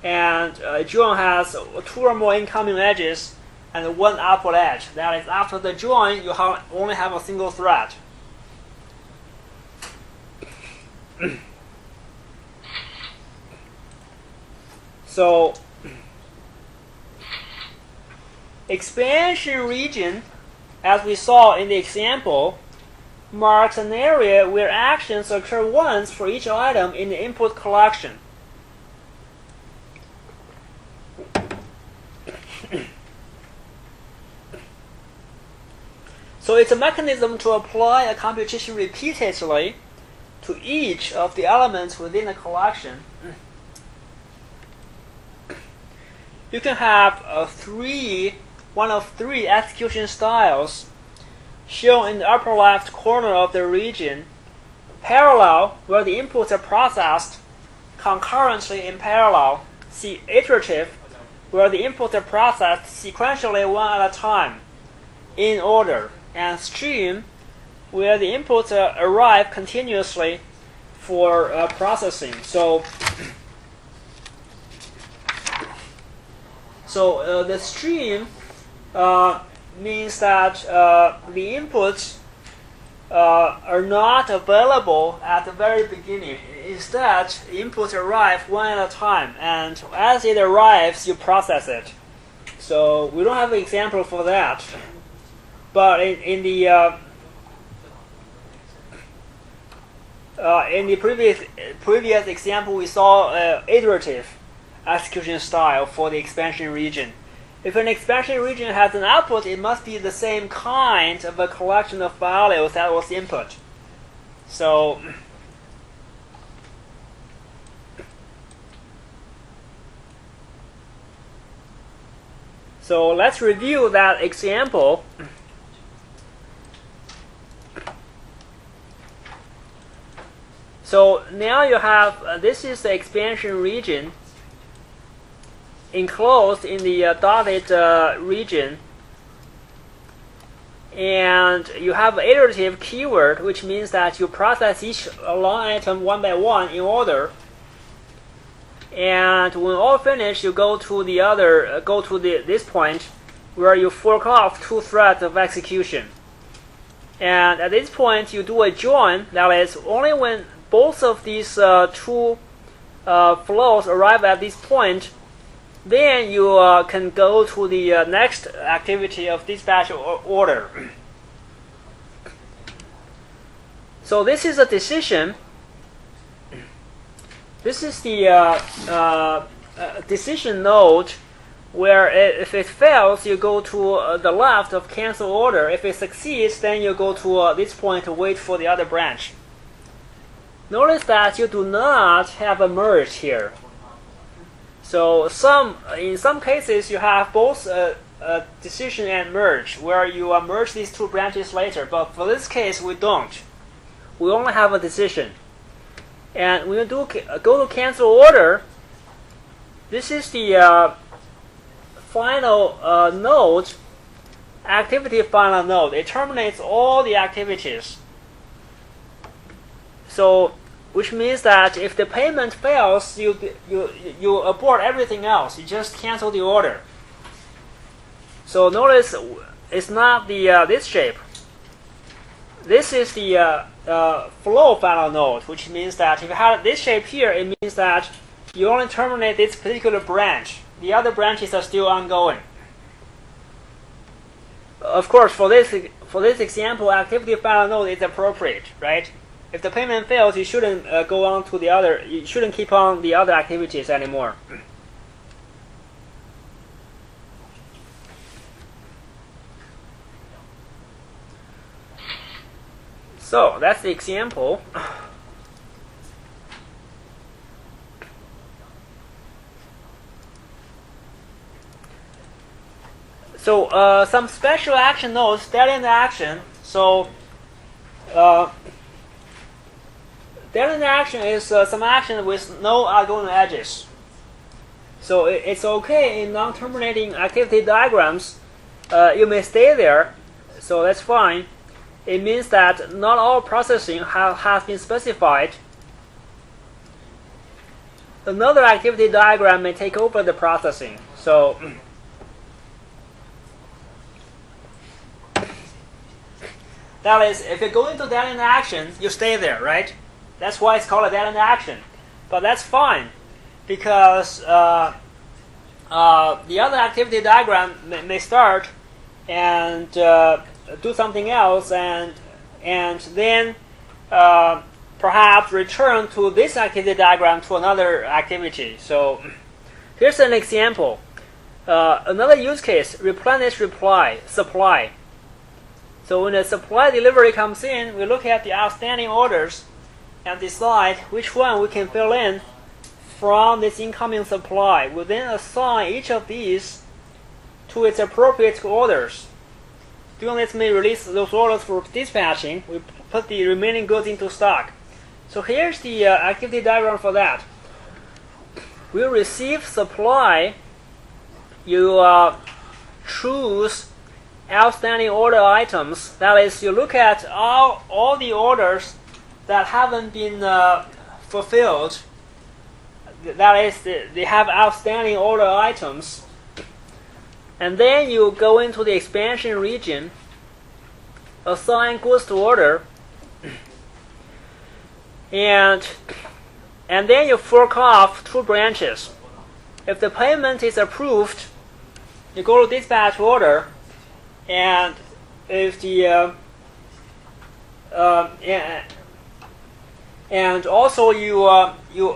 And join has two or more incoming edges and one output edge. That is, after the join, you only have a single thread. So expansion region, as we saw in the example, marks an area where actions occur once for each item in the input collection. So it's a mechanism to apply a computation repeatedly to each of the elements within a collection. You can have one of three execution styles shown in the upper left corner of the region. Parallel, where the inputs are processed concurrently in parallel. See iterative, where the inputs are processed sequentially one at a time in order. And stream, where the inputs arrive continuously for processing. So the stream means that the inputs are not available at the very beginning. Instead, the inputs arrive one at a time, and as it arrives, you process it. So we don't have an example for that. But in the previous example, we saw iterative execution style for the expansion region. If an expansion region has an output, it must be the same kind of a collection of values that was input. So let's review that example. So now you have, this is the expansion region enclosed in the dotted region. And you have an iterative keyword, which means that you process each long item one by one in order. And when all finished, you go to this point where you fork off 2 threads of execution. And at this point, you do a join. That is, only when both of these 2 flows arrive at this point, then you can go to the next activity of dispatch order. So this is a decision. This is the decision node, where if it fails, you go to the left of cancel order. If it succeeds, then you go to this point to wait for the other branch. Notice that you do not have a merge here. So in some cases, you have both a decision and merge, where you merge these 2 branches later. But for this case, we don't. We only have a decision. And when you go to cancel order, this is the final node, activity final node. It terminates all the activities. So, which means that if the payment fails, you abort everything else. You just cancel the order. So notice it's not the this shape. This is the flow final node, which means that if you have this shape here, it means that you only terminate this particular branch. The other branches are still ongoing. Of course, for this example, activity final node is appropriate, right? If the payment fails, you shouldn't go on to the other. You shouldn't keep on the other activities anymore. So that's the example. So some special action nodes, dead end action. So dead end action is some action with no outgoing edges. So it's okay in non-terminating activity diagrams. You may stay there, so that's fine. It means that not all processing has been specified. Another activity diagram may take over the processing. So that is, if you go into dead end action, you stay there, right? That's why it's called a dead end action. But that's fine, because the other activity diagram may start and do something else, and then perhaps return to this activity diagram to another activity. So here's an example. Another use case: replenish supply. So when the supply delivery comes in, we look at the outstanding orders and decide which one we can fill in from this incoming supply. We then assign each of these to its appropriate orders. Doing this may release those orders for dispatching. We put the remaining goods into stock. So here's the activity diagram for that. We receive supply. You choose outstanding order items. That is, you look at all the orders that haven't been fulfilled. That is, they have outstanding order items. And then you go into the expansion region, assign goods to order, and then you fork off 2 branches. If the payment is approved, you go to dispatch order, and if the and also you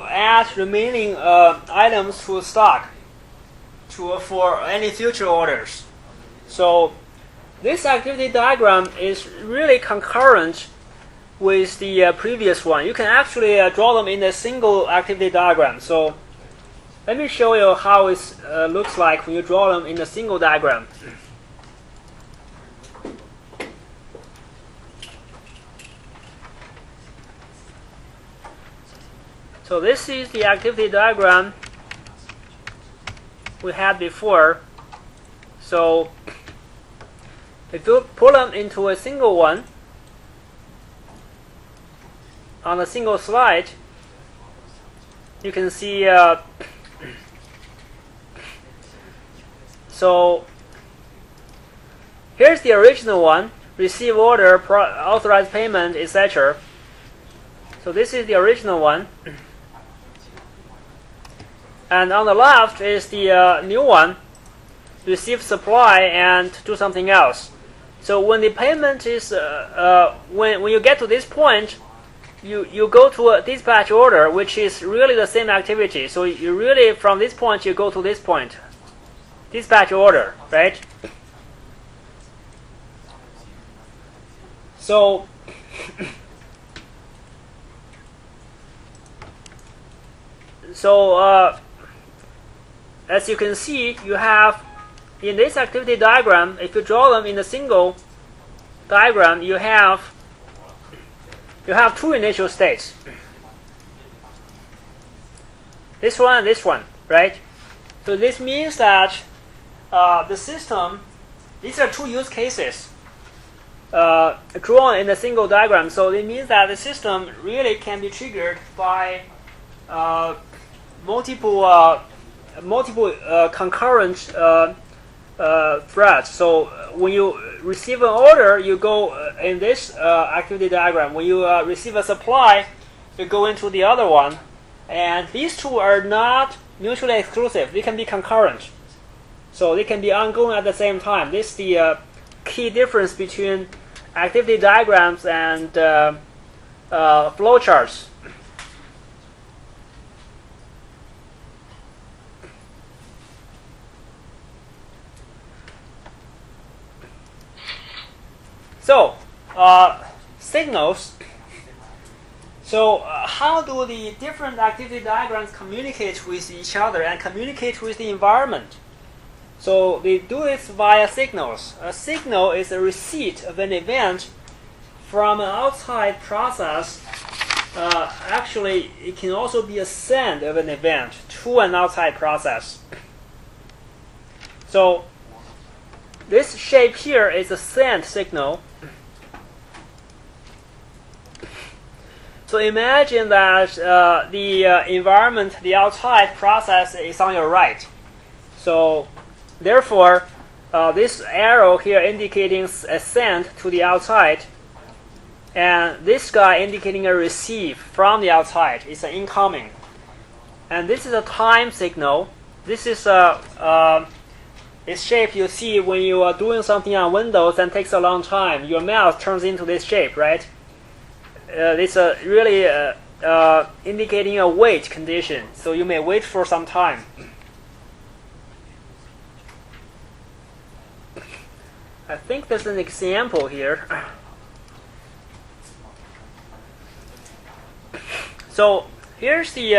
add remaining items to stock for any future orders. So this activity diagram is really concurrent with the previous one. You can actually draw them in a single activity diagram. So let me show you how it looks like when you draw them in a single diagram. So this is the activity diagram we had before. So if you put them into a single one on a single slide, you can see so here's the original one: receive order, authorize payment, etc. So this is the original one. And on the left is the new one: receive supply and do something else. So when the payment is when you get to this point, you go to a dispatch order, which is really the same activity. So you really, from this point, you go to this point, dispatch order, right? So as you can see, you have in this activity diagram, if you draw them in a single diagram, you have two initial states. This one and this one, right? So this means that the system, these are two use cases drawn in a single diagram. So it means that the system really can be triggered by multiple concurrent threads. So when you receive an order, you go in this activity diagram. When you receive a supply, you go into the other one. And these two are not mutually exclusive. They can be concurrent. So they can be ongoing at the same time. This is the key difference between activity diagrams and flowcharts. So, signals. So, how do the different activity diagrams communicate with each other and communicate with the environment? So, they do this via signals. A signal is a receipt of an event from an outside process. Actually, it can also be a send of an event to an outside process. So, this shape here is a send signal. So imagine that the environment, the outside process is on your right. So therefore, this arrow here indicating a send to the outside, and this guy indicating a receive from the outside. It's an incoming. And this is a time signal. This is a shape you see when you are doing something on Windows and takes a long time. Your mouse turns into this shape, right? It's really indicating a wait condition. So you may wait for some time. I think there's an example here. So here's the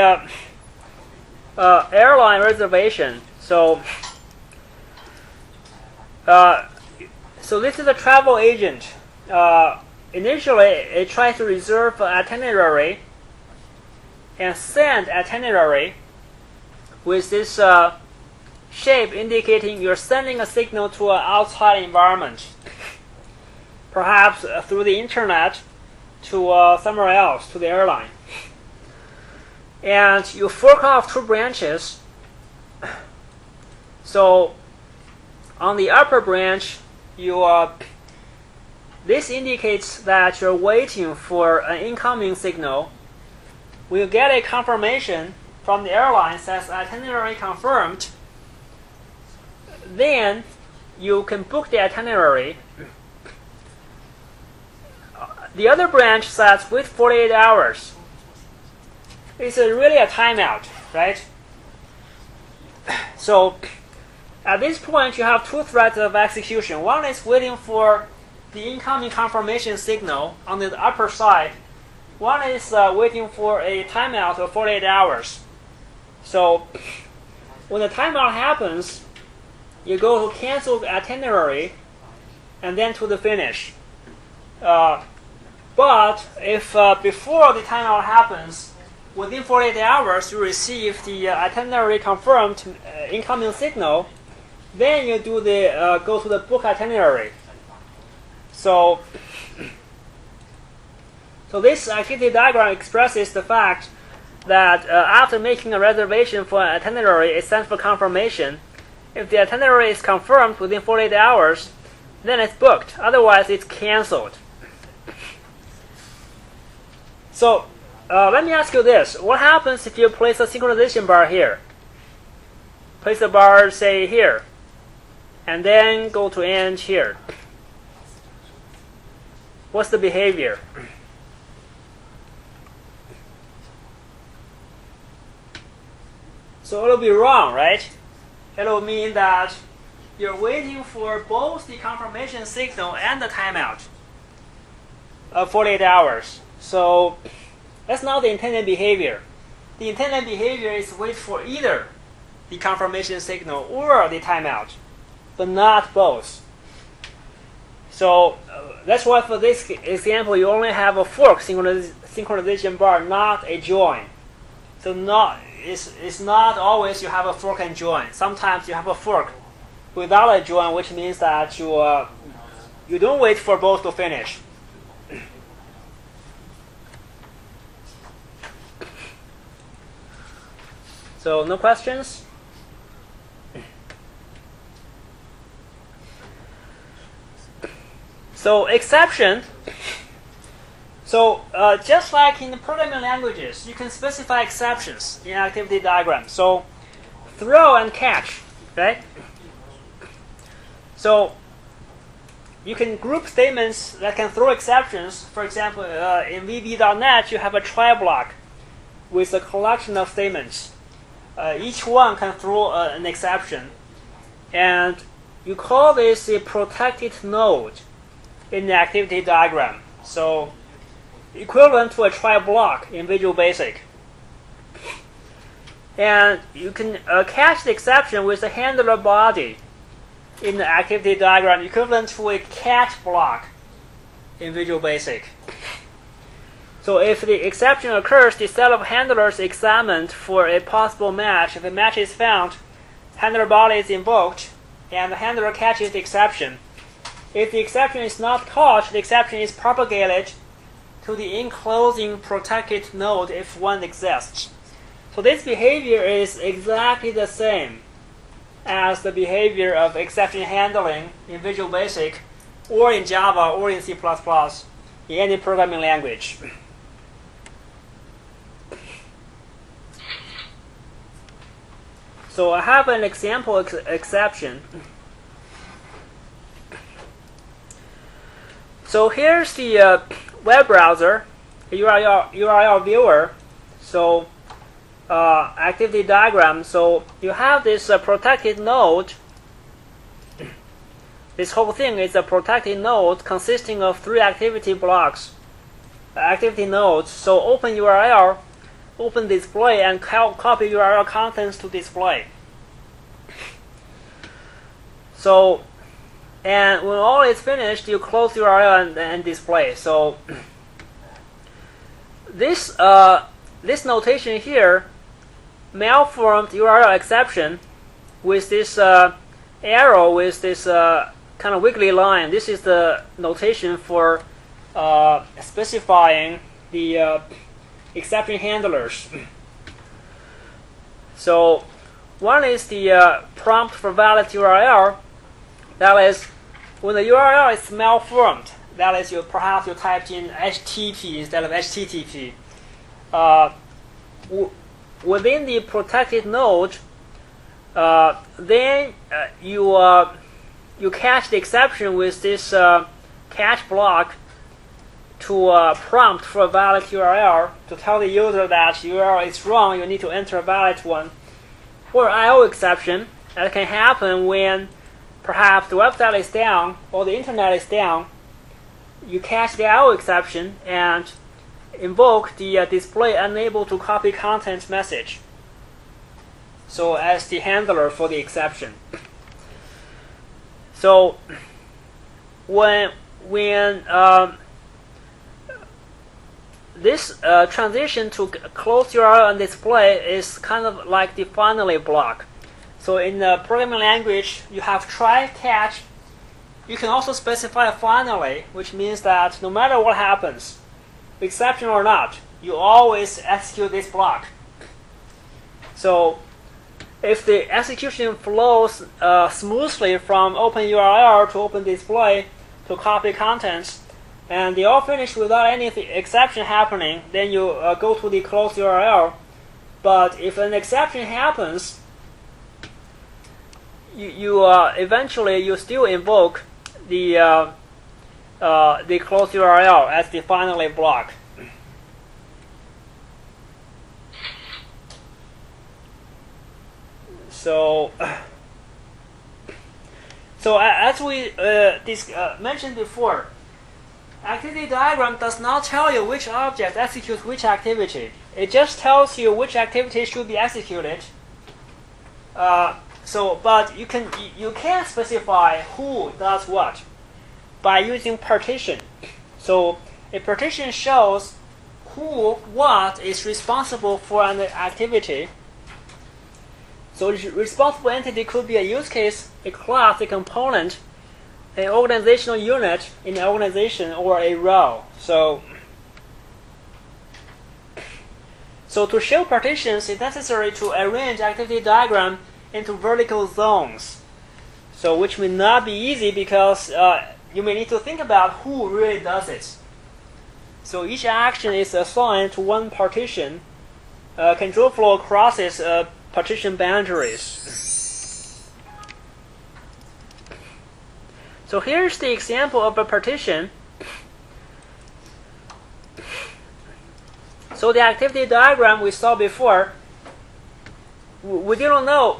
airline reservation. So this is a travel agent. Initially, it tries to reserve an itinerary and send itinerary with this shape indicating you're sending a signal to an outside environment, perhaps through the internet to somewhere else, to the airline. And you fork off two branches. So on the upper branch, this indicates that you're waiting for an incoming signal. When you get a confirmation from the airline says itinerary confirmed, then you can book the itinerary. The other branch says wait 48 hours. It's really a timeout, right? So at this point, you have two threads of execution. One is waiting for the incoming confirmation signal on the upper side. One is waiting for a timeout of 48 hours. So when the timeout happens, you go to cancel the itinerary and then to the finish. But if before the timeout happens, within 48 hours you receive the itinerary confirmed incoming signal, then you do the go to the book itinerary. So this activity diagram expresses the fact that after making a reservation for an itinerary, it sends for confirmation. If the itinerary is confirmed within 48 hours, then it's booked. Otherwise, it's canceled. So let me ask you this. What happens if you place a synchronization bar here? Place the bar, say, here. And then go to end here. What's the behavior? So it'll be wrong, right? It'll mean that you're waiting for both the confirmation signal and the timeout of 48 hours. So that's not the intended behavior. The intended behavior is wait for either the confirmation signal or the timeout, but not both. So that's why for this example, you only have a fork synchronization bar, not a join. So it's not always you have a fork and join. Sometimes you have a fork without a join, which means that you don't wait for both to finish. So no questions? So exception. So just like in the programming languages, you can specify exceptions in activity diagram. So throw and catch, right? So you can group statements that can throw exceptions. For example, in VB.NET, you have a try block with a collection of statements. Each one can throw an exception. And you call this a protected node in the activity diagram. So equivalent to a try block in Visual Basic. And you can catch the exception with a handler body in the activity diagram, equivalent to a catch block in Visual Basic. So if the exception occurs, the set of handlers examined for a possible match. If a match is found, handler body is invoked, and the handler catches the exception. If the exception is not caught, the exception is propagated to the enclosing protected node if one exists. So this behavior is exactly the same as the behavior of exception handling in Visual Basic or in Java or in C++ in any programming language. So I have an example exception. So here's the web browser, URL viewer. So activity diagram. So you have this protected node. This whole thing is a protected node consisting of 3 activity blocks, activity nodes. So open URL, open display, and copy URL contents to display. So, and when all is finished, you close URL and display. So this notation here, malformed URL exception, with this arrow with this kind of wiggly line. This is the notation for specifying the exception handlers. So one is the prompt for valid URL. That is, when the URL is malformed, that is, perhaps you typed in HTTP instead of HTTP. Within the protected node, then you catch the exception with this catch block to prompt for a valid URL to tell the user that URL is wrong, you need to enter a valid one. Or I/O exception, that can happen when perhaps the website is down or the internet is down. You catch the I/O exception and invoke the display unable to copy content message. So as the handler for the exception. So when this transition to close URL and display is kind of like the finally block. So in the programming language, you have try, catch. You can also specify finally, which means that no matter what happens, exception or not, you always execute this block. So if the execution flows smoothly from open URL to open display to copy contents, and they all finish without any exception happening, then you go to the close URL. But if an exception happens, you eventually you still invoke the close URL as the finally block. So as we mentioned before, activity diagram does not tell you which object executes which activity. It just tells you which activity should be executed. But you can specify who does what by using partition. So a partition shows what is responsible for an activity. So the responsible entity could be a use case, a class, a component, an organizational unit in an organization, or a row. So to show partitions, it's necessary to arrange activity diagram into vertical zones. So which may not be easy because you may need to think about who really does it. So each action is assigned to one partition. Control flow crosses partition boundaries. So here's the example of a partition. So the activity diagram we saw before, we didn't know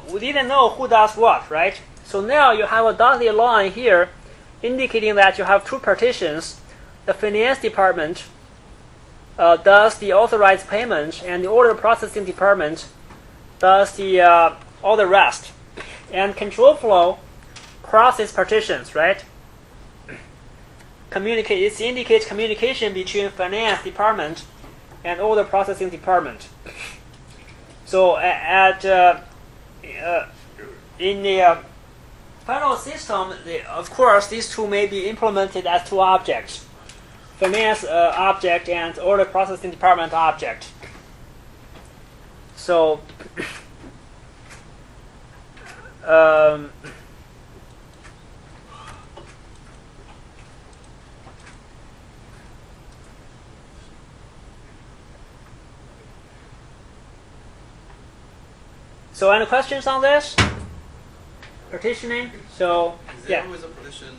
who does what, right? So now you have a dotted line here indicating that you have two partitions. The finance department does the authorized payment, and the order processing department does all the rest. And control flow crosses partitions, right? It indicates communication between finance department and order processing department. So in the federal system, of course, these two may be implemented as two objects: finance object and order processing department object. So so any questions on this? Partitioning? So is there always a partition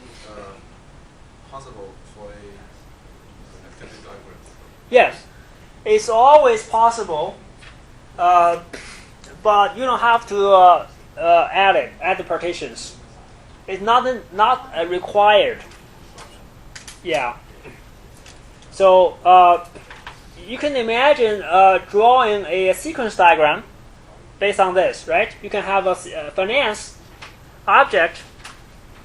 possible for a activity diagram? Yes, it's always possible, but you don't have to add the partitions. It's not required. Yeah. So you can imagine drawing a sequence diagram based on this, right? You can have a finance object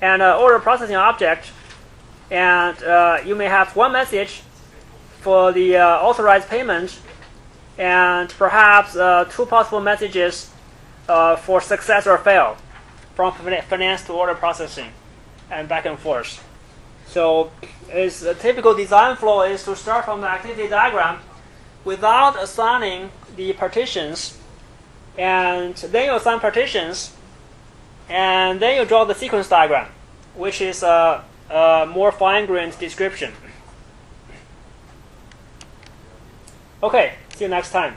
and an order processing object, and you may have one message for the authorized payment, and perhaps two possible messages for success or fail from finance to order processing, and back and forth. So a typical design flow is to start from the activity diagram without assigning the partitions, and then you assign partitions, and then you draw the sequence diagram, which is a more fine-grained description. Okay, see you next time.